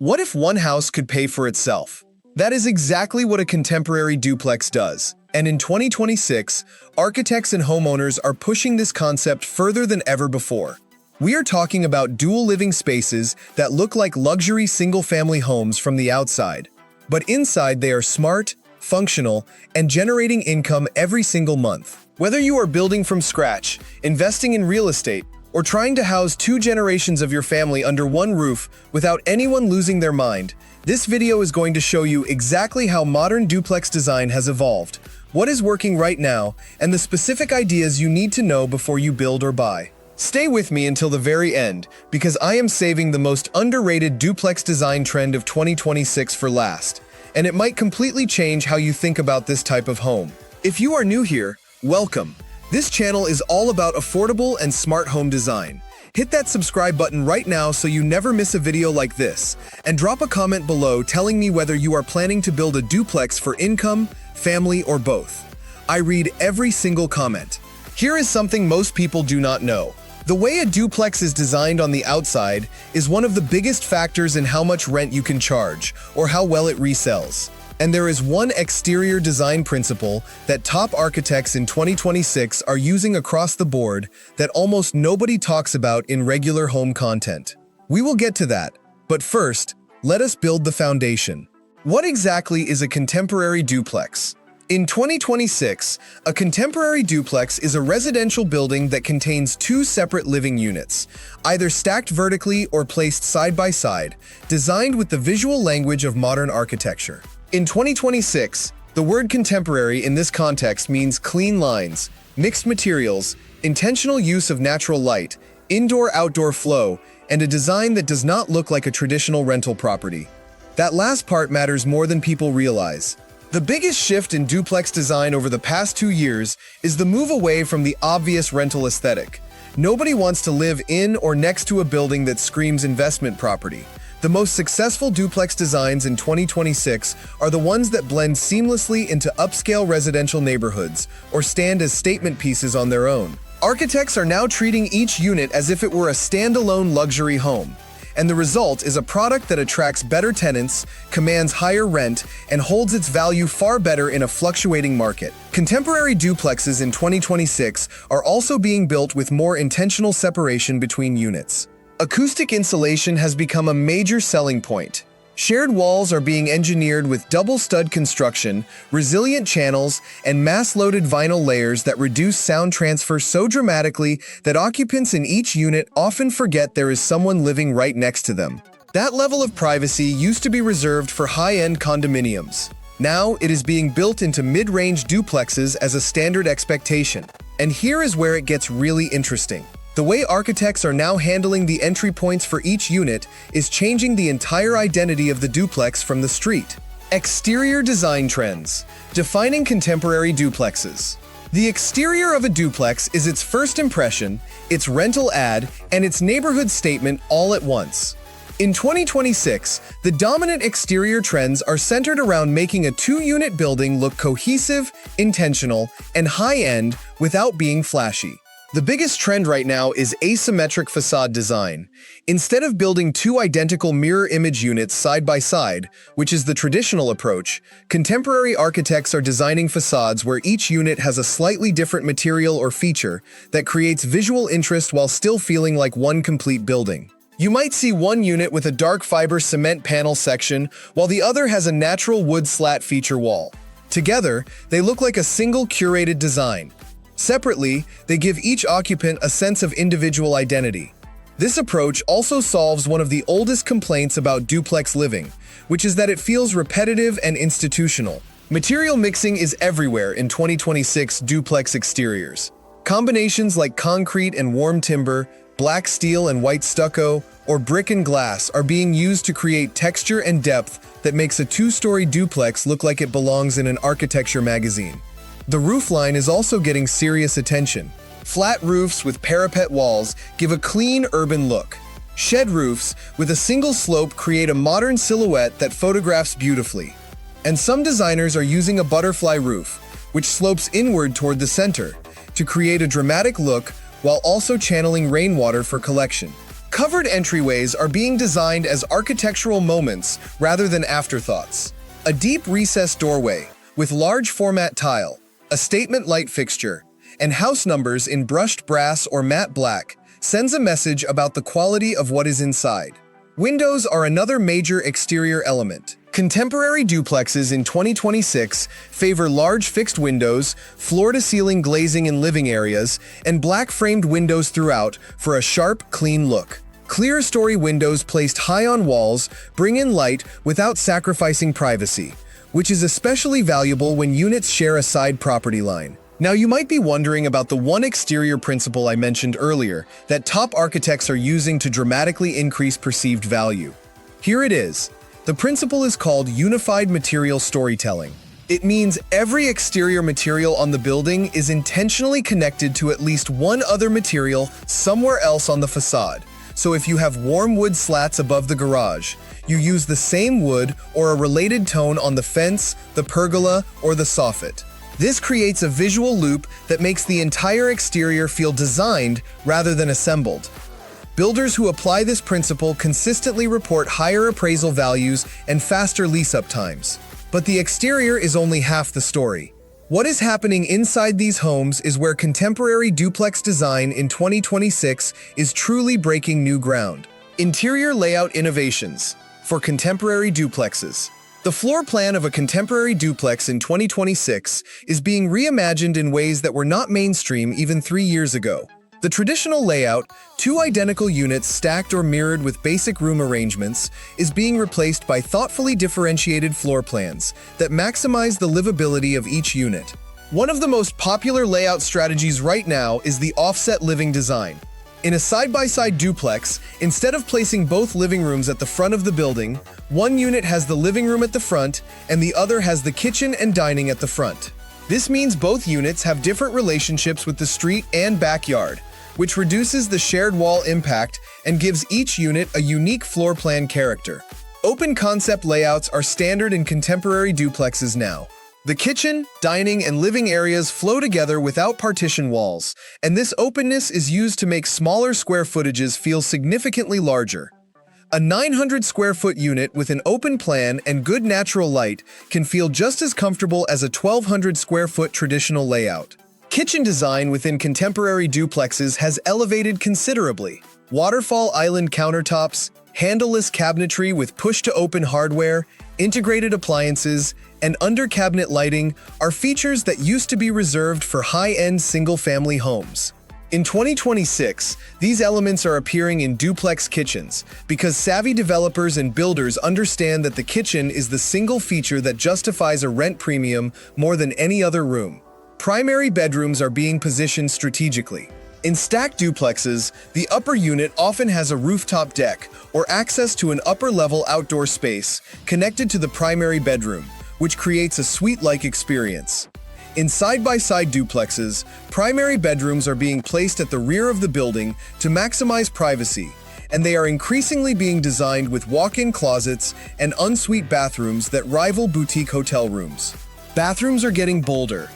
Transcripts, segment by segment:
What if one house could pay for itself? That is exactly what a contemporary duplex does. And in 2026, architects and homeowners are pushing this concept further than ever before. We are talking about dual living spaces that look like luxury single-family homes from the outside. But inside they are smart, functional, and generating income every single month. Whether you are building from scratch, investing in real estate, or trying to house 2 generations of your family under one roof without anyone losing their mind, this video is going to show you exactly how modern duplex design has evolved, what is working right now, and the specific ideas you need to know before you build or buy. Stay with me until the very end, because I am saving the most underrated duplex design trend of 2026 for last, and it might completely change how you think about this type of home. If you are new here, welcome. This channel is all about affordable and smart home design. Hit that subscribe button right now so you never miss a video like this, and drop a comment below telling me whether you are planning to build a duplex for income, family, or both. I read every single comment. Here is something most people do not know. The way a duplex is designed on the outside is one of the biggest factors in how much rent you can charge or how well it resells. And there is one exterior design principle that top architects in 2026 are using across the board that almost nobody talks about in regular home content. We will get to that, but first, let us build the foundation. What exactly is a contemporary duplex? In 2026, a contemporary duplex is a residential building that contains 2 separate living units, either stacked vertically or placed side by side, designed with the visual language of modern architecture. In 2026, the word contemporary in this context means clean lines, mixed materials, intentional use of natural light, indoor-outdoor flow, and a design that does not look like a traditional rental property. That last part matters more than people realize. The biggest shift in duplex design over the past 2 years is the move away from the obvious rental aesthetic. Nobody wants to live in or next to a building that screams investment property. The most successful duplex designs in 2026 are the ones that blend seamlessly into upscale residential neighborhoods or stand as statement pieces on their own. Architects are now treating each unit as if it were a standalone luxury home. And the result is a product that attracts better tenants, commands higher rent, and holds its value far better in a fluctuating market. Contemporary duplexes in 2026 are also being built with more intentional separation between units. Acoustic insulation has become a major selling point. Shared walls are being engineered with double stud construction, resilient channels, and mass-loaded vinyl layers that reduce sound transfer so dramatically that occupants in each unit often forget there is someone living right next to them. That level of privacy used to be reserved for high-end condominiums. Now it is being built into mid-range duplexes as a standard expectation. And here is where it gets really interesting. The way architects are now handling the entry points for each unit is changing the entire identity of the duplex from the street. Exterior design trends. Defining contemporary duplexes. The exterior of a duplex is its first impression, its rental ad, and its neighborhood statement all at once. In 2026, the dominant exterior trends are centered around making a 2-unit building look cohesive, intentional, and high-end without being flashy. The biggest trend right now is asymmetric facade design. Instead of building 2 identical mirror image units side by side, which is the traditional approach, contemporary architects are designing facades where each unit has a slightly different material or feature that creates visual interest while still feeling like one complete building. You might see one unit with a dark fiber cement panel section, while the other has a natural wood slat feature wall. Together, they look like a single curated design. Separately, they give each occupant a sense of individual identity. This approach also solves one of the oldest complaints about duplex living, which is that it feels repetitive and institutional. Material mixing is everywhere in 2026 duplex exteriors. Combinations like concrete and warm timber, black steel and white stucco, or brick and glass are being used to create texture and depth that makes a 2-story duplex look like it belongs in an architecture magazine. The roofline is also getting serious attention. Flat roofs with parapet walls give a clean urban look. Shed roofs with a single slope create a modern silhouette that photographs beautifully. And some designers are using a butterfly roof, which slopes inward toward the center, to create a dramatic look while also channeling rainwater for collection. Covered entryways are being designed as architectural moments rather than afterthoughts. A deep recessed doorway with large format tile, a statement light fixture, and house numbers in brushed brass or matte black sends a message about the quality of what is inside. Windows are another major exterior element. Contemporary duplexes in 2026 favor large fixed windows, floor-to-ceiling glazing in living areas, and black-framed windows throughout for a sharp, clean look. Clear-story windows placed high on walls bring in light without sacrificing privacy, which is especially valuable when units share a side property line. Now, you might be wondering about the one exterior principle I mentioned earlier that top architects are using to dramatically increase perceived value. Here it is. The principle is called unified material storytelling. It means every exterior material on the building is intentionally connected to at least one other material somewhere else on the facade. So if you have warm wood slats above the garage, you use the same wood or a related tone on the fence, the pergola, or the soffit. This creates a visual loop that makes the entire exterior feel designed rather than assembled. Builders who apply this principle consistently report higher appraisal values and faster lease-up times. But the exterior is only half the story. What is happening inside these homes is where contemporary duplex design in 2026 is truly breaking new ground. Interior layout innovations for contemporary duplexes. The floor plan of a contemporary duplex in 2026 is being reimagined in ways that were not mainstream even 3 years ago. The traditional layout, two identical units stacked or mirrored with basic room arrangements, is being replaced by thoughtfully differentiated floor plans that maximize the livability of each unit. One of the most popular layout strategies right now is the offset living design. In a side-by-side duplex, instead of placing both living rooms at the front of the building, one unit has the living room at the front and the other has the kitchen and dining at the front. This means both units have different relationships with the street and backyard, which reduces the shared wall impact and gives each unit a unique floor plan character. Open concept layouts are standard in contemporary duplexes now. The kitchen, dining, and living areas flow together without partition walls, and this openness is used to make smaller square footages feel significantly larger. A 900 square foot unit with an open plan and good natural light can feel just as comfortable as a 1,200 square foot traditional layout. Kitchen design within contemporary duplexes has elevated considerably. Waterfall island countertops, handleless cabinetry with push-to-open hardware, integrated appliances, and under-cabinet lighting are features that used to be reserved for high-end single-family homes. In 2026, these elements are appearing in duplex kitchens because savvy developers and builders understand that the kitchen is the single feature that justifies a rent premium more than any other room. Primary bedrooms are being positioned strategically. In stacked duplexes, the upper unit often has a rooftop deck or access to an upper-level outdoor space connected to the primary bedroom, which creates a suite-like experience. In side-by-side duplexes, primary bedrooms are being placed at the rear of the building to maximize privacy, and they are increasingly being designed with walk-in closets and ensuite bathrooms that rival boutique hotel rooms. Bathrooms are getting bolder.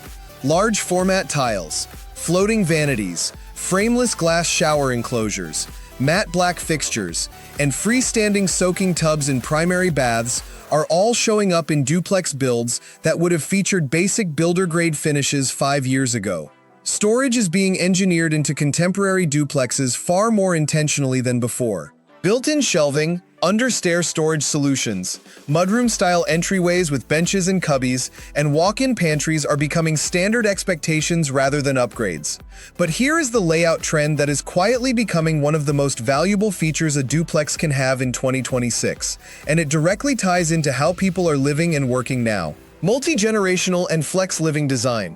Large format tiles, floating vanities, frameless glass shower enclosures, matte black fixtures, and freestanding soaking tubs in primary baths are all showing up in duplex builds that would have featured basic builder-grade finishes 5 years ago. Storage is being engineered into contemporary duplexes far more intentionally than before. Built-in shelving, under-stair storage solutions, mudroom-style entryways with benches and cubbies, and walk-in pantries are becoming standard expectations rather than upgrades. But here is the layout trend that is quietly becoming one of the most valuable features a duplex can have in 2026, and it directly ties into how people are living and working now. Multi-generational and flex living design.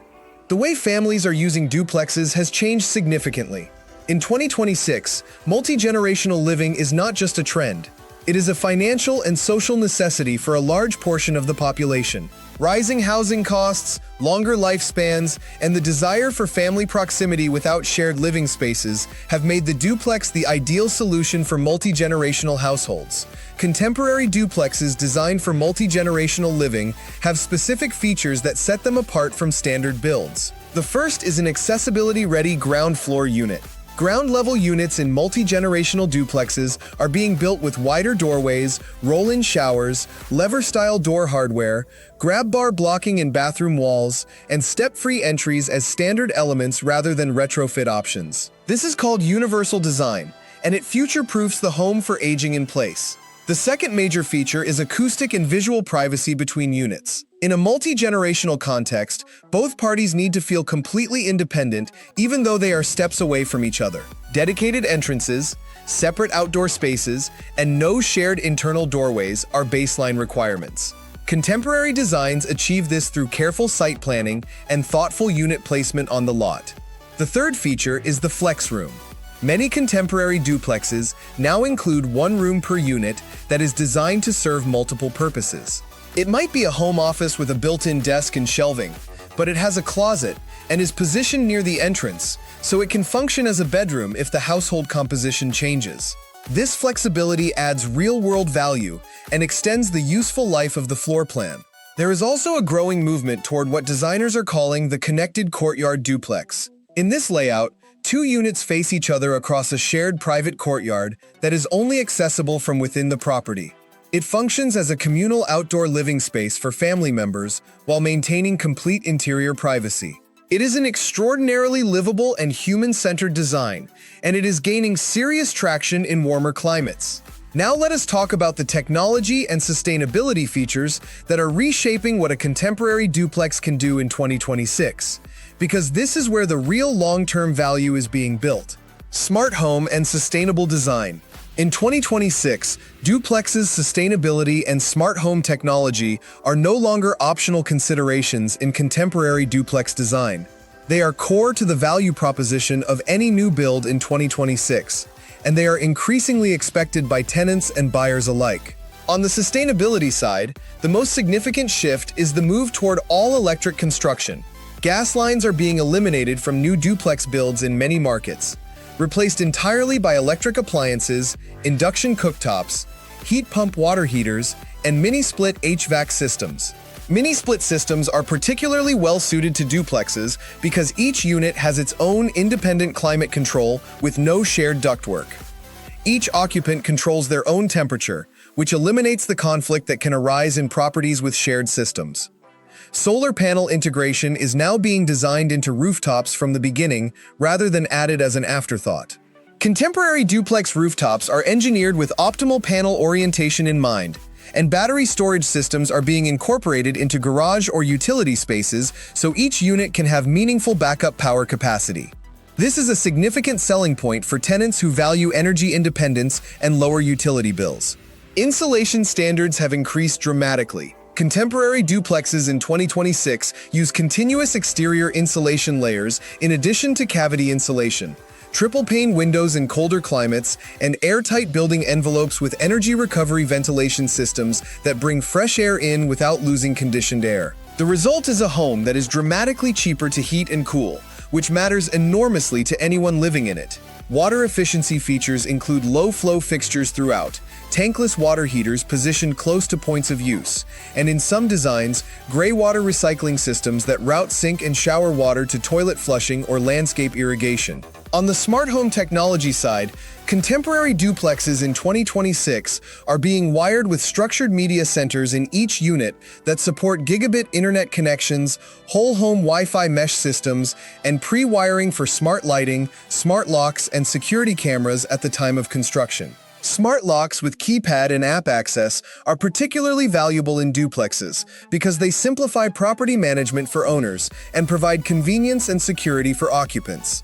The way families are using duplexes has changed significantly. In 2026, multi-generational living is not just a trend. It is a financial and social necessity for a large portion of the population. Rising housing costs, longer lifespans, and the desire for family proximity without shared living spaces have made the duplex the ideal solution for multi-generational households. Contemporary duplexes designed for multi-generational living have specific features that set them apart from standard builds. The first is an accessibility-ready ground floor unit. Ground-level units in multi-generational duplexes are being built with wider doorways, roll-in showers, lever-style door hardware, grab bar blocking in bathroom walls, and step-free entries as standard elements rather than retrofit options. This is called universal design, and it future-proofs the home for aging in place. The second major feature is acoustic and visual privacy between units. In a multi-generational context, both parties need to feel completely independent even though they are steps away from each other. Dedicated entrances, separate outdoor spaces, and no shared internal doorways are baseline requirements. Contemporary designs achieve this through careful site planning and thoughtful unit placement on the lot. The third feature is the flex room. Many contemporary duplexes now include one room per unit that is designed to serve multiple purposes. It might be a home office with a built-in desk and shelving, but it has a closet and is positioned near the entrance, so it can function as a bedroom if the household composition changes. This flexibility adds real-world value and extends the useful life of the floor plan. There is also a growing movement toward what designers are calling the connected courtyard duplex. In this layout, two units face each other across a shared private courtyard that is only accessible from within the property. It functions as a communal outdoor living space for family members while maintaining complete interior privacy. It is an extraordinarily livable and human-centered design, and it is gaining serious traction in warmer climates. Now let us talk about the technology and sustainability features that are reshaping what a contemporary duplex can do in 2026, because this is where the real long-term value is being built. Smart home and sustainable design. In 2026, duplexes' sustainability and smart home technology are no longer optional considerations in contemporary duplex design. They are core to the value proposition of any new build in 2026, and they are increasingly expected by tenants and buyers alike. On the sustainability side, the most significant shift is the move toward all-electric construction. Gas lines are being eliminated from new duplex builds in many markets, replaced entirely by electric appliances, induction cooktops, heat pump water heaters, and mini-split HVAC systems. Mini-split systems are particularly well-suited to duplexes because each unit has its own independent climate control with no shared ductwork. Each occupant controls their own temperature, which eliminates the conflict that can arise in properties with shared systems. Solar panel integration is now being designed into rooftops from the beginning rather than added as an afterthought. Contemporary duplex rooftops are engineered with optimal panel orientation in mind, and battery storage systems are being incorporated into garage or utility spaces so each unit can have meaningful backup power capacity. This is a significant selling point for tenants who value energy independence and lower utility bills. Insulation standards have increased dramatically. Contemporary duplexes in 2026 use continuous exterior insulation layers in addition to cavity insulation, triple-pane windows in colder climates, and airtight building envelopes with energy recovery ventilation systems that bring fresh air in without losing conditioned air. The result is a home that is dramatically cheaper to heat and cool, which matters enormously to anyone living in it. Water efficiency features include low-flow fixtures throughout, tankless water heaters positioned close to points of use, and in some designs, gray water recycling systems that route sink and shower water to toilet flushing or landscape irrigation. On the smart home technology side, contemporary duplexes in 2026 are being wired with structured media centers in each unit that support gigabit internet connections, whole home Wi-Fi mesh systems, and pre-wiring for smart lighting, smart locks, and security cameras at the time of construction. Smart locks with keypad and app access are particularly valuable in duplexes because they simplify property management for owners and provide convenience and security for occupants.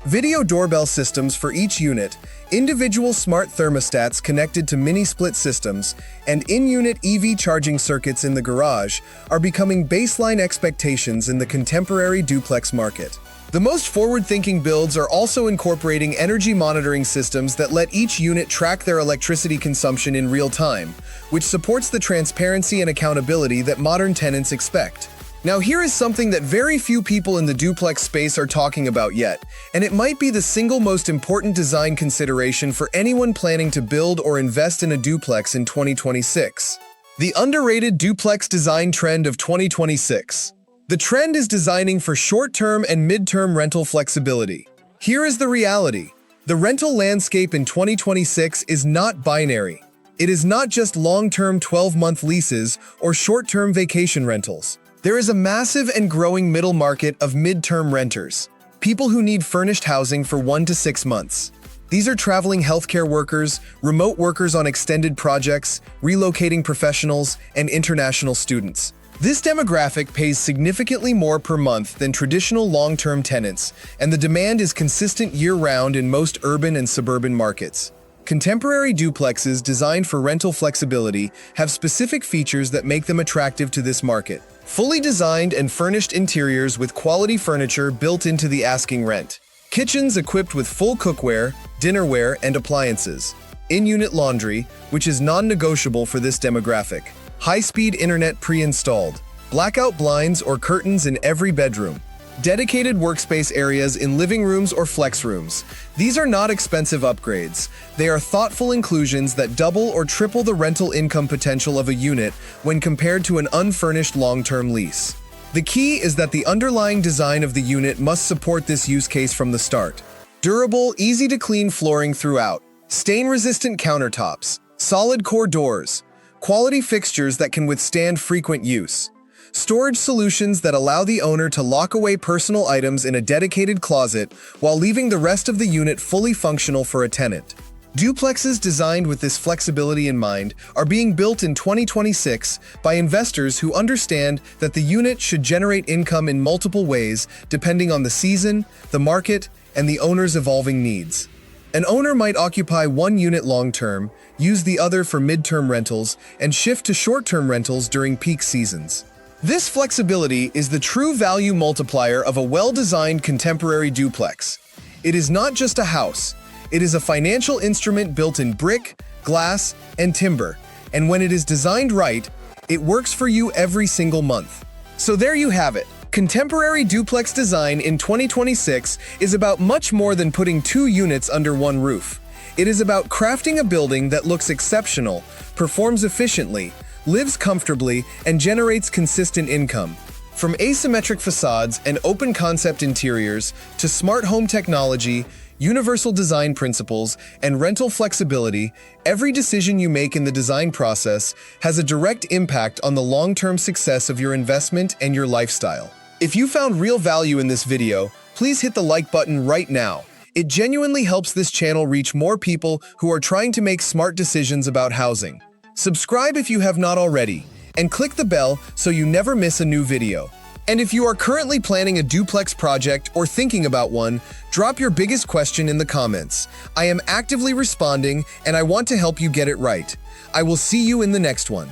Video doorbell systems for each unit, individual smart thermostats connected to mini-split systems, and in-unit EV charging circuits in the garage are becoming baseline expectations in the contemporary duplex market. The most forward-thinking builds are also incorporating energy monitoring systems that let each unit track their electricity consumption in real time, which supports the transparency and accountability that modern tenants expect. Now here is something that very few people in the duplex space are talking about yet, and it might be the single most important design consideration for anyone planning to build or invest in a duplex in 2026. The underrated duplex design trend of 2026. The trend is designing for short-term and mid-term rental flexibility. Here is the reality. The rental landscape in 2026 is not binary. It is not just long-term 12-month leases or short-term vacation rentals. There is a massive and growing middle market of mid-term renters, people who need furnished housing for 1 to 6 months. These are traveling healthcare workers, remote workers on extended projects, relocating professionals, and international students. This demographic pays significantly more per month than traditional long-term tenants, and the demand is consistent year-round in most urban and suburban markets. Contemporary duplexes designed for rental flexibility have specific features that make them attractive to this market. Fully designed and furnished interiors with quality furniture built into the asking rent. Kitchens equipped with full cookware, dinnerware, and appliances. In-unit laundry, which is non-negotiable for this demographic. High-speed internet pre-installed. Blackout blinds or curtains in every bedroom. Dedicated workspace areas in living rooms or flex rooms. These are not expensive upgrades. They are thoughtful inclusions that double or triple the rental income potential of a unit when compared to an unfurnished long-term lease. The key is that the underlying design of the unit must support this use case from the start. Durable, easy-to-clean flooring throughout. Stain-resistant countertops. Solid core doors. Quality fixtures that can withstand frequent use. Storage solutions that allow the owner to lock away personal items in a dedicated closet while leaving the rest of the unit fully functional for a tenant. Duplexes designed with this flexibility in mind are being built in 2026 by investors who understand that the unit should generate income in multiple ways depending on the season, the market, and the owner's evolving needs. An owner might occupy one unit long-term, use the other for mid-term rentals, and shift to short-term rentals during peak seasons. This flexibility is the true value multiplier of a well-designed contemporary duplex. It is not just a house. It is a financial instrument built in brick, glass, and timber. And when it is designed right, it works for you every single month. So there you have it. Contemporary duplex design in 2026 is about much more than putting 2 units under one roof. It is about crafting a building that looks exceptional, performs efficiently, lives comfortably, and generates consistent income. From asymmetric facades and open-concept interiors to smart home technology, universal design principles, and rental flexibility, every decision you make in the design process has a direct impact on the long-term success of your investment and your lifestyle. If you found real value in this video, please hit the like button right now. It genuinely helps this channel reach more people who are trying to make smart decisions about housing. Subscribe if you have not already, and click the bell so you never miss a new video. And if you are currently planning a duplex project or thinking about one, drop your biggest question in the comments. I am actively responding, and I want to help you get it right. I will see you in the next one.